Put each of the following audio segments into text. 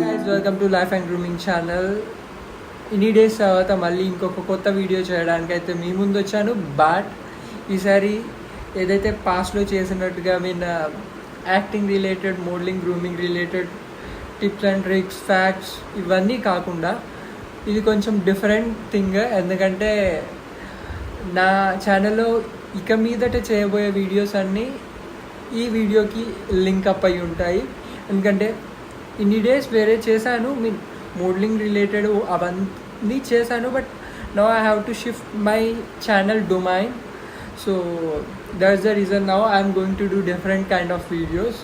Guys, welcome to life and grooming channel. ఇన్ని days తర్వాత మళ్ళీ ఇంకొక కొత్త వీడియో చేయడానికి అయితే మీ ముందు వచ్చాను. బట్ ఈసారి ఏదైతే పాస్ట్లో చేసినట్టుగా acting related, modelling, grooming related tips and tricks, facts ఇవన్నీ కాకుండా ఇది కొంచెం డిఫరెంట్ థింగ్. ఎందుకంటే నా ఛానల్లో ఇక మీదట చేయబోయే వీడియోస్ అన్నీ ఈ వీడియోకి లింక్ అప్ అయి ఉంటాయి. ఎందుకంటే ఇన్ని డేస్ వేరే చేశాను, మోడలింగ్ రిలేటెడ్ అవన్నీ చేశాను. But now I have to shift my channel domain. So that's the reason now I'm going to do different kind of videos,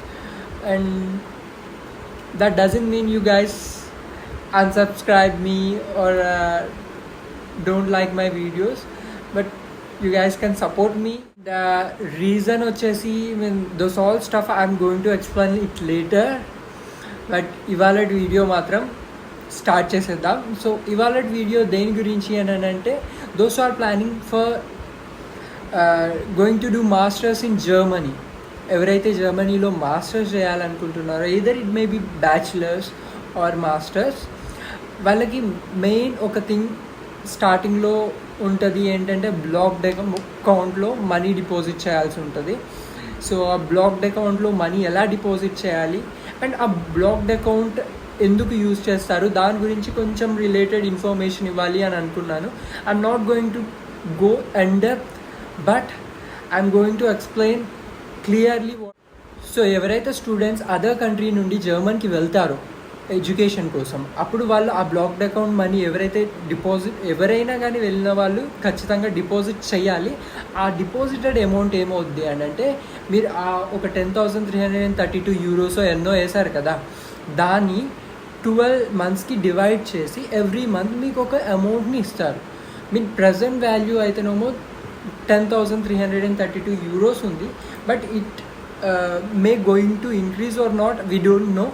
and that doesn't mean you guys unsubscribe me or don't like my videos, but you guys can support me. The reason వచ్చేసి those all stuff I'm going to explain it later, but ఇవాళ video మాత్రం start చేసేద్దాం. So ఇవాళ video దేని గురించి అని అంటే, those are planning for going to do masters in Germany. ఎవరైతే జర్మనీలో మాస్టర్స్ చేయాలనుకుంటున్నారో, either it may be bachelors or masters, వాళ్ళకి మెయిన్ ఒక థింగ్ స్టార్టింగ్లో ఉంటుంది ఏంటంటే, బ్లాక్డ్ అకౌంట్లో మనీ డిపాజిట్ చేయాల్సి ఉంటుంది. సో ఆ బ్లాక్డ్ అకౌంట్లో మనీ ఎలా డిపాజిట్ చేయాలి అండ్ ఆ బ్లాక్డ్ అకౌంట్ ఎందుకు యూజ్ చేస్తారు, దాని గురించి కొంచెం రిలేటెడ్ ఇన్ఫర్మేషన్ ఇవ్వాలి అని అనుకున్నాను. I'm not going to go depth, but I'm going to explain clearly. So ఎవరైతే స్టూడెంట్స్ అదర్ కంట్రీ నుండి జర్మన్కి వెళ్తారో ఎడ్యుకేషన్ కోసం, అప్పుడు వాళ్ళు ఆ బ్లాక్డ్ అకౌంట్ మనీ ఎవరైనా కానీ వెళ్ళిన వాళ్ళు ఖచ్చితంగా డిపాజిట్ చేయాలి. ఆ డిపాజిటెడ్ అమౌంట్ ఏమవుద్ది అని అంటే, మీరు ఆ ఒక 10,332 యూరోసో ఎన్నో వేశారు కదా, దాన్ని 12 మంత్స్కి డివైడ్ చేసి ఎవ్రీ మంత్ మీకు ఒక అమౌంట్ని ఇస్తారు. మీ ప్రజెంట్ వాల్యూ అయితేనేమో 10,332 యూరోస్ ఉంది. But it may going to increase or not, we don't know.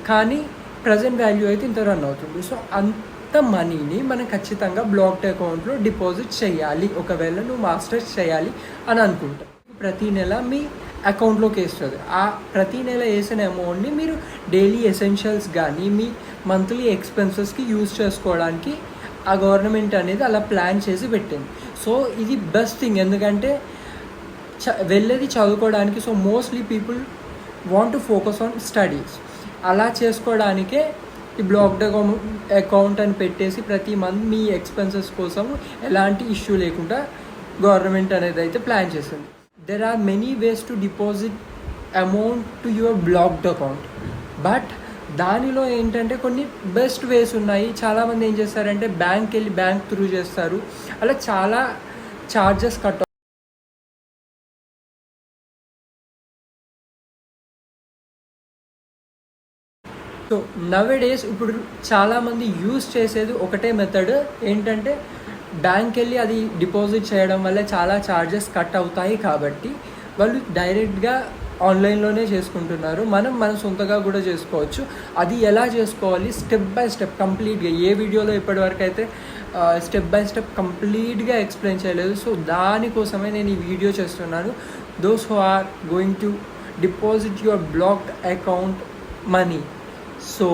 కానీ ప్రజెంట్ వాల్యూ అయితే ఇంత రన్ అవుతుంది. సో అంత మనీని మనం ఖచ్చితంగా బ్లాక్డ్ అకౌంట్లో డిపాజిట్ చేయాలి ఒకవేళ నువ్వు మాస్టర్స్ చేయాలి అని అనుకుంటావు. ప్రతీ నెల మీ అకౌంట్లోకి వేస్తుంది. ఆ ప్రతీ నెల వేసిన అమౌంట్ని మీరు డైలీ ఎసెన్షియల్స్ కానీ మీ మంత్లీ ఎక్స్పెన్సెస్కి యూజ్ చేసుకోవడానికి ఆ గవర్నమెంట్ అనేది అలా ప్లాన్ చేసి పెట్టింది. సో ఇది బెస్ట్ థింగ్, ఎందుకంటే వెళ్ళేది చదువుకోవడానికి. So mostly people want to focus on studies. అలా చేసుకోవడానికే ఈ బ్లాక్డ్ అకౌంట్ అని పెట్టేసి ప్రతి మంత్ మీ ఎక్స్పెన్సెస్ కోసం ఎలాంటి ఇష్యూ లేకుండా గవర్నమెంట్ అనేది అయితే ప్లాన్ చేసింది. There are many ways to deposit amount to your blocked account, but దానిలో ఏంటంటే కొన్ని బెస్ట్ వేస్ ఉన్నాయి. చాలామంది ఏం చేస్తారంటే బ్యాంక్ త్రూ చేస్తారు. అలా చాలా ఛార్జెస్ కట్. సో నవేడేస్ ఇప్పుడు చాలామంది యూజ్ చేసేది ఒకటే మెథడ్ ఏంటంటే, బ్యాంక్ వెళ్ళి అది డిపాజిట్ చేయడం వల్ల చాలా ఛార్జెస్ కట్ అవుతాయి. కాబట్టి వాళ్ళు డైరెక్ట్గా ఆన్లైన్లోనే చేసుకుంటున్నారు. మన సొంతగా కూడా చేసుకోవచ్చు. అది ఎలా చేసుకోవాలి స్టెప్ బై స్టెప్ కంప్లీట్గా ఏ వీడియోలో ఇప్పటివరకు అయితే స్టెప్ బై స్టెప్ కంప్లీట్గా ఎక్స్ప్లెయిన్ చేయలేదు. సో దానికోసమే నేను ఈ వీడియో చేస్తున్నాను. Those who are going to deposit your blocked account money. So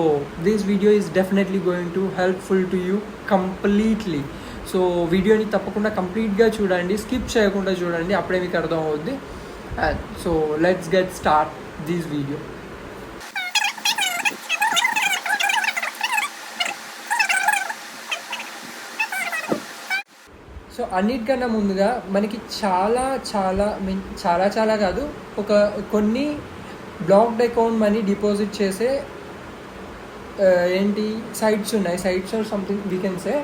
this video is definitely going to helpful to you completely. So వీడియోని తప్పకుండా కంప్లీట్గా చూడండి, స్కిప్ చేయకుండా చూడండి, అప్పుడే మీకు అర్థం అవుద్ది. So let's get start this video. So అన్నిటికన్నా ముందుగా మనకి చాలా కాదు, కొన్ని బ్లాక్డ్ అకౌంట్ మనీ డిపాజిట్ చేసే సైట్స్ ఉన్నాయి. Sites are something we can say.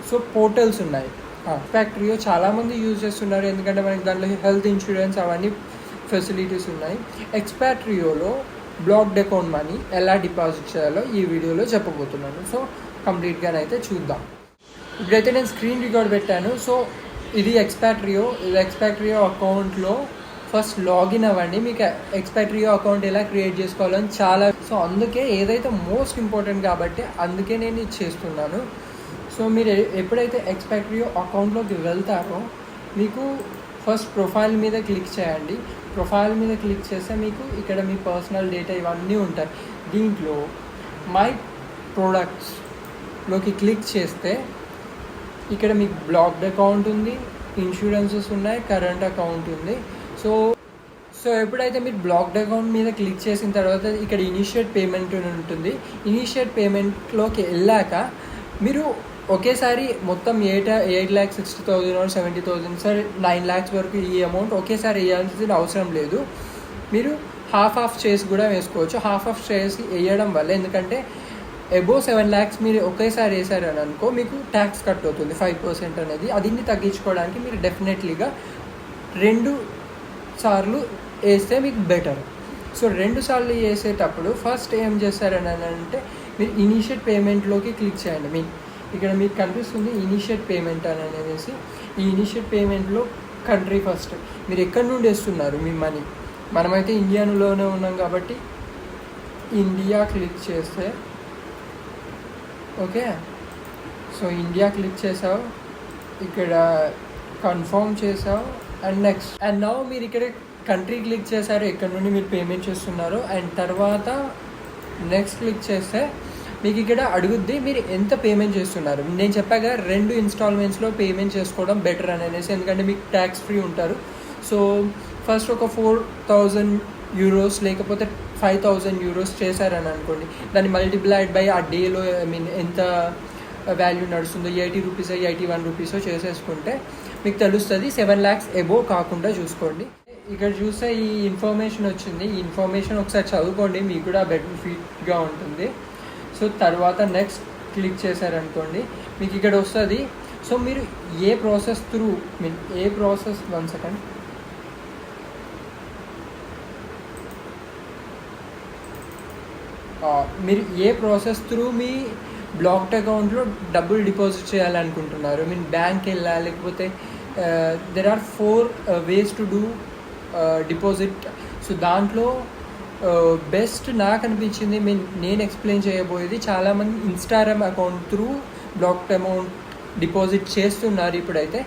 So portals ఉన్నాయి. ఎక్స్పాట్రియో చాలామంది యూజ్ చేస్తున్నారు, ఎందుకంటే మనకి దాంట్లో హెల్త్ ఇన్సూరెన్స్ అవన్నీ ఫెసిలిటీస్ ఉన్నాయి. ఎక్స్పాట్రియోలో బ్లాక్డ్ అకౌంట్ మనీ ఎలా డిపాజిట్ చేయాలో ఈ వీడియోలో చెప్పబోతున్నాను. సో కంప్లీట్గానైతే చూద్దాం. ఇప్పుడైతే నేను స్క్రీన్ రికార్డ్ పెట్టాను. సో ఇది ఎక్స్పాట్రియో అకౌంట్లో ఫస్ట్ లాగిన్ అవ్వండి. మీకు ఎక్స్పాట్రియో అకౌంట్ ఎలా క్రియేట్ చేసుకోవాలని సో అందుకే ఏదైతే మోస్ట్ ఇంపార్టెంట్ కాబట్టి అందుకే నేను ఇది చేస్తున్నాను. సో మీరు ఎప్పుడైతే ఎక్స్పాట్రియో అకౌంట్లోకి వెళ్తారో మీకు ఫస్ట్ ప్రొఫైల్ మీద క్లిక్ చేయండి. ప్రొఫైల్ మీద క్లిక్ చేస్తే మీకు ఇక్కడ మీ పర్సనల్ డేటా ఇవన్నీ ఉంటాయి. దీంట్లో మై ప్రోడక్ట్స్లోకి క్లిక్ చేస్తే ఇక్కడ మీకు బ్లాక్డ్ అకౌంట్ ఉంది, ఇన్సూరెన్సెస్ ఉన్నాయి, కరెంట్ అకౌంట్ ఉంది. సో ఎప్పుడైతే మీరు బ్లాక్డ్ అకౌంట్ మీద క్లిక్ చేసిన తర్వాత ఇక్కడ ఇనిషియేట్ పేమెంట్ ఉంటుంది. ఇనిషియేట్ పేమెంట్లోకి వెళ్ళాక మీరు ఒకేసారి మొత్తం 8,60,000 or 70,000 సరే 9 lakhs వరకు ఈ అమౌంట్ ఒకేసారి వేయాల్సిన అవసరం లేదు. మీరు హాఫ్ చేసి కూడా వేసుకోవచ్చు. హాఫ్ చేసి వేయడం వల్ల ఎందుకంటే అబోవ్ 7 lakhs మీరు ఒకేసారి వేసారని అనుకో మీకు ట్యాక్స్ కట్ అవుతుంది 5% అనేది. అదిన్ని తగ్గించుకోవడానికి మీరు డెఫినెట్లీగా 2 సార్లు వేస్తే మీకు బెటర్. సో 2 సార్లు వేసేటప్పుడు ఫస్ట్ ఏం చేస్తారని అంటే మీరు ఇనిషియేట్ పేమెంట్లోకి క్లిక్ చేయండి. ఇక్కడ మీకు కనిపిస్తుంది ఇనిషియేట్ పేమెంట్ అని అనేసి. ఈ ఇనిషియేట్ పేమెంట్లో కంట్రీ ఫస్ట్ మీరు ఎక్కడి నుండి వేస్తున్నారు మీ మనీ. మనమైతే ఇండియాలోనే ఉన్నాం కాబట్టి ఇండియా క్లిక్ చేస్తే ఓకే. సో ఇండియా క్లిక్ చేసావు, ఇక్కడ కన్ఫర్మ్ చేసావు అండ్ నెక్స్ట్. అండ్ నౌ మీరు ఇక్కడ కంట్రీ క్లిక్ చేశారు, ఎక్కడి నుండి మీరు పేమెంట్ చేస్తున్నారు. అండ్ తర్వాత నెక్స్ట్ క్లిక్ చేస్తే మీకు ఇక్కడ అడుగుద్ది మీరు ఎంత పేమెంట్ చేస్తున్నారు. నేను చెప్పాక 2 ఇన్స్టాల్మెంట్స్లో పేమెంట్ చేసుకోవడం బెటర్ అని అనేసి, ఎందుకంటే మీకు ట్యాక్స్ ఫ్రీ ఉంటారు. సో ఫస్ట్ ఒక 4,000 euros లేకపోతే 5,000 euros చేశారని అనుకోండి. దాన్ని మల్టిప్లైడ్ బై ఆ డేలో ఎంత వాల్యూ నడుస్తుందో 80 రూపీస్ 81 రూపీస్ చేసేసుకుంటే మీకు తెలుస్తుంది. 7 lakhs అబోవ్ కాకుండా చూసుకోండి. ఇక్కడ చూస్తే ఈ ఇన్ఫర్మేషన్ వచ్చింది. ఈ ఇన్ఫర్మేషన్ ఒకసారి చదువుకోండి, మీకు కూడా బెనిఫిట్గా ఉంటుంది. సో తర్వాత నెక్స్ట్ క్లిక్ చేశారనుకోండి మీకు ఇక్కడ వస్తుంది. సో మీరు ఏ ప్రాసెస్ 1 సెకండ్ మీరు ఏ ప్రాసెస్ త్రూ మీ బ్లాక్డ్ అకౌంట్లో డబ్బులు డిపాజిట్ చేయాలనుకుంటున్నారు. బ్యాంక్ వెళ్ళాలి, లేకపోతే there are 4 ways to do deposit. So దాంట్లో బెస్ట్ నాకు అనిపించింది నేను ఎక్స్ప్లెయిన్ చేయబోయేది. చాలామంది Instagram account through blocked amount deposit చేస్తున్నారు ఇప్పుడైతే.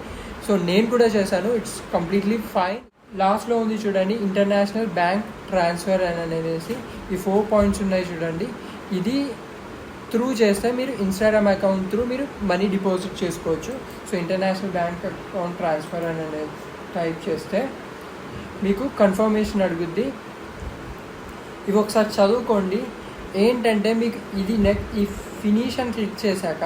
సో నేను కూడా చేశాను, ఇట్స్ కంప్లీట్లీ ఫైన్. లాస్ట్లో ఉంది చూడండి ఇంటర్నేషనల్ బ్యాంక్ ట్రాన్స్ఫర్ అని అనేసి ఈ 4 points ఉన్నాయి చూడండి. ఇది త్రూ చేస్తే మీరు ఇన్స్టాగ్రామ్ అకౌంట్ త్రూ మీరు మనీ డిపాజిట్ చేసుకోవచ్చు. So international bank account transfer అని టైప్ చేస్తే మీకు కన్ఫర్మేషన్ అడుగుద్ది. ఇవి ఒకసారి చదువుకోండి. ఏంటంటే మీకు ఇది ఈ ఫినిష్ అని క్లిక్ చేశాక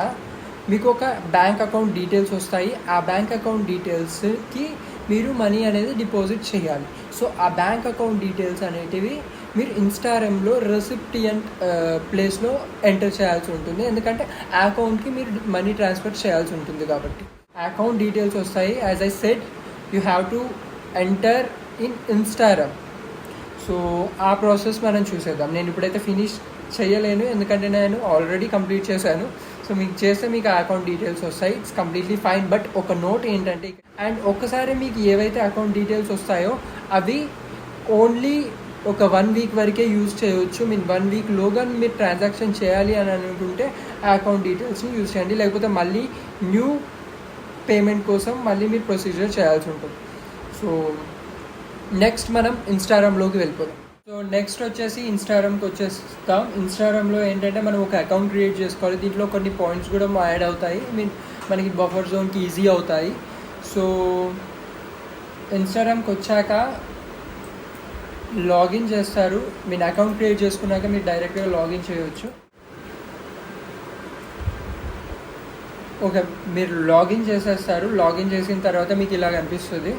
మీకు ఒక బ్యాంక్ అకౌంట్ డీటెయిల్స్ వస్తాయి. ఆ బ్యాంక్ అకౌంట్ డీటెయిల్స్కి మీరు మనీ అనేది డిపాజిట్ చేయాలి. సో ఆ బ్యాంక్ అకౌంట్ డీటెయిల్స్ అనేటివి మీరు ఇన్స్టాగ్రామ్లో రెసిప్టియంట్ ప్లేస్లో ఎంటర్ చేయాల్సి ఉంటుంది. ఎందుకంటే ఆ అకౌంట్కి మీరు మనీ ట్రాన్స్ఫర్ చేయాల్సి ఉంటుంది కాబట్టి అకౌంట్ డీటెయిల్స్ వస్తాయి. As I said you have to enter in Instagram. So ఆ ప్రాసెస్ మనం చూసేద్దాం. నేను ఇప్పుడైతే ఫినిష్ చేయలేను ఎందుకంటే నేను ఆల్రెడీ కంప్లీట్ చేశాను. సో మీకు చేస్తే మీకు ఆ అకౌంట్ డీటెయిల్స్ వస్తాయి, ఇట్స్ కంప్లీట్లీ ఫైన్. బట్ ఒక నోట్ ఏంటంటే అండ్ ఒక్కసారి మీకు ఏవైతే అకౌంట్ డీటెయిల్స్ వస్తాయో అవి ఓన్లీ ఒక 1 week వరకే యూజ్ చేయవచ్చు. 1 weekలోగా మీరు ట్రాన్సాక్షన్ చేయాలి అని అనుకుంటే ఆ అకౌంట్ డీటెయిల్స్ని యూజ్ చేయండి. లేకపోతే మళ్ళీ న్యూ పేమెంట్ కోసం మళ్ళీ మీరు ప్రొసీజర్ చేయాల్సి ఉంటుంది. సో నెక్స్ట్ మనం ఇన్స్టాగ్రామ్లోకి వెళ్ళిపోదాం. సో నెక్స్ట్ వచ్చేసి ఇన్స్టాగ్రామ్కి వచ్చేస్తాం. ఇన్స్టాగ్రామ్లో ఏంటంటే మనం ఒక అకౌంట్ క్రియేట్ చేసుకోవాలి. దీంట్లో కొన్ని పాయింట్స్ కూడా యాడ్ అవుతాయి, మనకి బఫర్ జోన్కి ఈజీ అవుతాయి. సో ఇన్స్టాగ్రామ్కి వచ్చాక లాగిన్ చేస్తారు. మీరు అకౌంట్ క్రియేట్ చేసుకున్నాక మీరు డైరెక్ట్గా లాగిన్ చేయవచ్చు. ఓకే, మీరు లాగిన్ చేసేస్తారు. లాగిన్ చేసిన తర్వాత మీకు ఇలా కనిపిస్తుంది.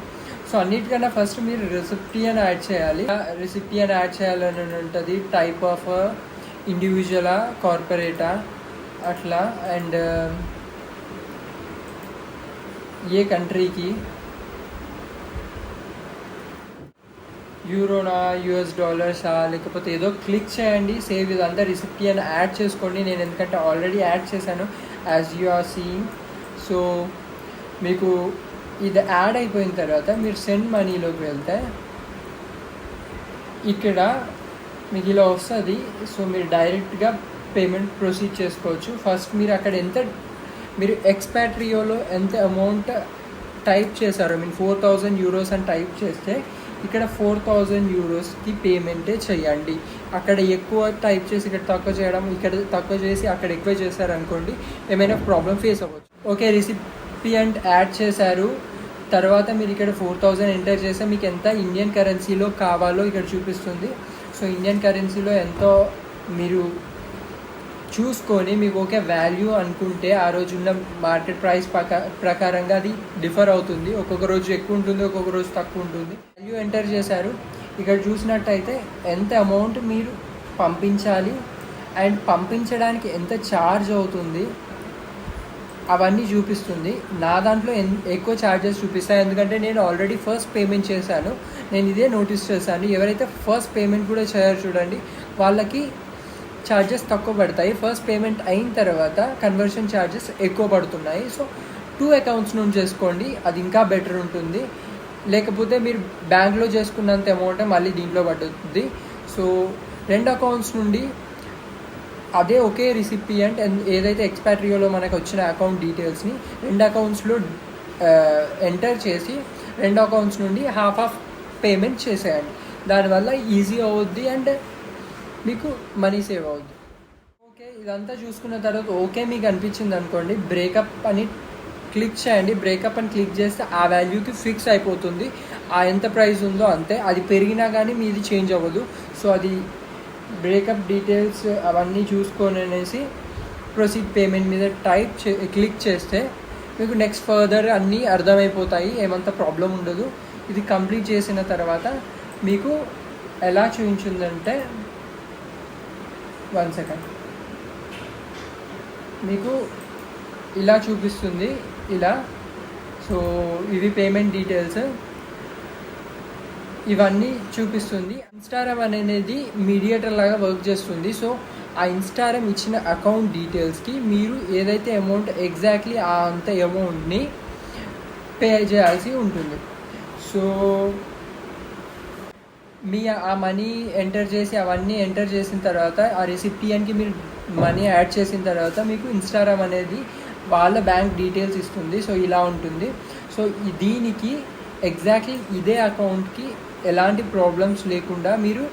సో అన్నిటికన్నా ఫస్ట్ మీరు రెసిప్టియన్ యాడ్ చేయాలి. రెసిప్టియన్ యాడ్ చేయాలని ఉంటుంది. టైప్ ఆఫ్ ఇండివిజువలా కార్పొరేటా అట్లా, అండ్ ఏ కంట్రీకి, యూరోనా, US డాలర్సా, లేకపోతే ఏదో క్లిక్ చేయండి. సేవ్ ఇదంతా రెసిప్టియన్ యాడ్ చేసుకోండి. నేను ఎందుకంటే ఆల్రెడీ యాడ్ చేశాను as you are seeing. So మీకు ఇది యాడ్ అయిపోయిన తర్వాత మీరు సెండ్ మనీలోకి వెళ్తే ఇక్కడ మీకు ఇలా వస్తుంది. సో మీరు డైరెక్ట్గా పేమెంట్ ప్రొసీడ్ చేసుకోవచ్చు. ఫస్ట్ మీరు అక్కడ మీరు ఎక్స్పాట్రియోలో ఎంత అమౌంట్ టైప్ చేశారు, ఐ మీన్ 4000 euros అని టైప్ చేస్తే ఇక్కడ 4000 eurosకి పేమెంటే చేయండి. అక్కడ ఎక్కువ టైప్ చేసి ఇక్కడ తక్కువ చేయడం, ఇక్కడ తక్కువ చేసి అక్కడ ఎక్కువ చేశారనుకోండి ఏమైనా ప్రాబ్లం ఫేస్ అవ్వచ్చు. ఓకే, రిసిపియంట్ యాడ్ చేశారు, తర్వాత మీరు ఇక్కడ 4000 ఎంటర్ చేస్తే మీకు ఎంత ఇండియన్ కరెన్సీలో కావాలో ఇక్కడ చూపిస్తుంది. సో ఇండియన్ కరెన్సీలో ఎంతో మీరు చూసుకొని మీకు ఓకే వాల్యూ అనుకుంటే ఆ రోజు ఉన్న మార్కెట్ ప్రైస్ ప్రకారంగా అది డిఫర్ అవుతుంది. ఒక్కొక్క రోజు ఎక్కువ ఉంటుంది, ఒక్కొక్క రోజు తక్కువ ఉంటుంది. వాల్యూ ఎంటర్ చేశారు, ఇక్కడ చూసినట్టయితే ఎంత అమౌంట్ మీరు పంపించాలి అండ్ పంపించడానికి ఎంత ఛార్జ్ అవుతుంది అవన్నీ చూపిస్తుంది. నా దాంట్లో ఎక్కువ ఛార్జెస్ చూపిస్తాయి, ఎందుకంటే నేను ఆల్రెడీ ఫస్ట్ పేమెంట్ చేశాను. నేను ఇదే నోటీస్ చేశాను, ఎవరైతే ఫస్ట్ పేమెంట్ కూడా చేయరు చూడండి వాళ్ళకి ఛార్జెస్ తక్కువ పడతాయి. ఫస్ట్ పేమెంట్ అయిన తర్వాత కన్వర్షన్ ఛార్జెస్ ఎక్కువ పడుతున్నాయి. సో 2 అకౌంట్స్ నుంచి చేసుకోండి, అది ఇంకా బెటర్ ఉంటుంది. లేకపోతే మీరు బ్యాంక్లో చేసుకున్నంత అమౌంట్ మళ్ళీ దీంట్లో పడుతుంది. సో 2 అకౌంట్స్ నుండి అదే ఒకే రిసిపియంట్ ఏదైతే ఎక్స్పాట్రియోలో మనకు వచ్చిన అకౌంట్ డీటెయిల్స్ని 2 అకౌంట్స్లో ఎంటర్ చేసి 2 అకౌంట్స్ నుండి హాఫ్ పేమెంట్ చేసేయండి. దానివల్ల ఈజీ అవుద్ది అండ్ మీకు మనీ సేవ్ అవుద్ది. ఓకే, ఇదంతా చూసుకున్న తర్వాత ఓకే మీకు అనిపించింది అనుకోండి, బ్రేకప్ అని క్లిక్ చేయండి. బ్రేకప్ అని క్లిక్ చేస్తే ఆ వాల్యూకి ఫిక్స్ అయిపోతుంది, ఆ ఎంత ప్రైస్ ఉందో అంతే, అది పెరిగినా కానీ మీది చేంజ్ అవ్వదు. సో అది బ్రేకప్ డీటెయిల్స్ అవన్నీ చూసుకొని అనేసి ప్రొసీడ్ పేమెంట్ మీద క్లిక్ చేస్తే మీకు నెక్స్ట్ ఫర్దర్ అన్నీ అర్థమైపోతాయి, ఏమంత ప్రాబ్లం ఉండదు. ఇది కంప్లీట్ చేసిన తర్వాత మీకు ఎలా చూపించిందంటే 1 సెకండ్, మీకు ఇలా చూపిస్తుంది ఇలా. సో ఇవి పేమెంట్ డీటెయిల్స్ ఇవన్నీ చూపిస్తుంది. ఇన్స్టాగ్రామ్ అనేది మీడియేటర్ లాగా వర్క్ చేస్తుంది. సో ఆ ఇన్స్టాగ్రామ్ ఇచ్చిన అకౌంట్ డీటెయిల్స్కి మీరు ఏదైతే అమౌంట్ ఎగ్జాక్ట్లీ ఆ అంత అమౌంట్ని పే చేయాల్సి ఉంటుంది. సో మీ ఆ మనీ ఎంటర్ చేసి అవన్నీ ఎంటర్ చేసిన తర్వాత ఆ రిసిపియంట్కి మీరు మనీ యాడ్ చేసిన తర్వాత మీకు ఇన్స్టాగ్రామ్ అనేది వాళ్ళ బ్యాంక్ డీటెయిల్స్ ఇస్తుంది. సో ఇలా ఉంటుంది. సో దీనికి ఎగ్జాక్ట్లీ ఇదే అకౌంట్కి ఎలాంటి ప్రాబ్లమ్స్ లేకుండా మీరు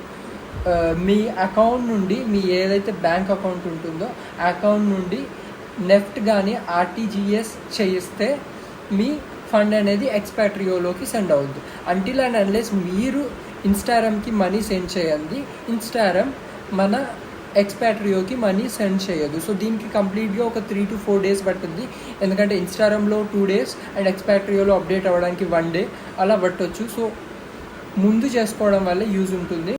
మీ అకౌంట్ నుండి మీ ఏదైతే బ్యాంక్ అకౌంట్ ఉంటుందో ఆ అకౌంట్ నుండి నెఫ్ట్ కానీ ఆర్టీజీఎస్ చేయిస్తే మీ ఫండ్ అనేది ఎక్స్పాట్రియోలోకి సెండ్ అవుద్ది. అంటిల్ అండ్ అన్లెస్ మీరు ఇన్స్టాగ్రామ్కి మనీ సెండ్ చేయండి, ఇన్స్టాగ్రామ్ మన ఎక్స్పాట్రియోకి మనీ సెండ్ చేయదు. సో దీనికి కంప్లీట్గా ఒక 3 to 4 days పడుతుంది, ఎందుకంటే ఇన్స్టాగ్రామ్లో 2 days అండ్ ఎక్స్పాట్రియోలో అప్డేట్ అవ్వడానికి 1 day అలా పట్టవచ్చు. సో ముందు చేసుకోవడం వల్ల యూజ్ ఉంటుంది.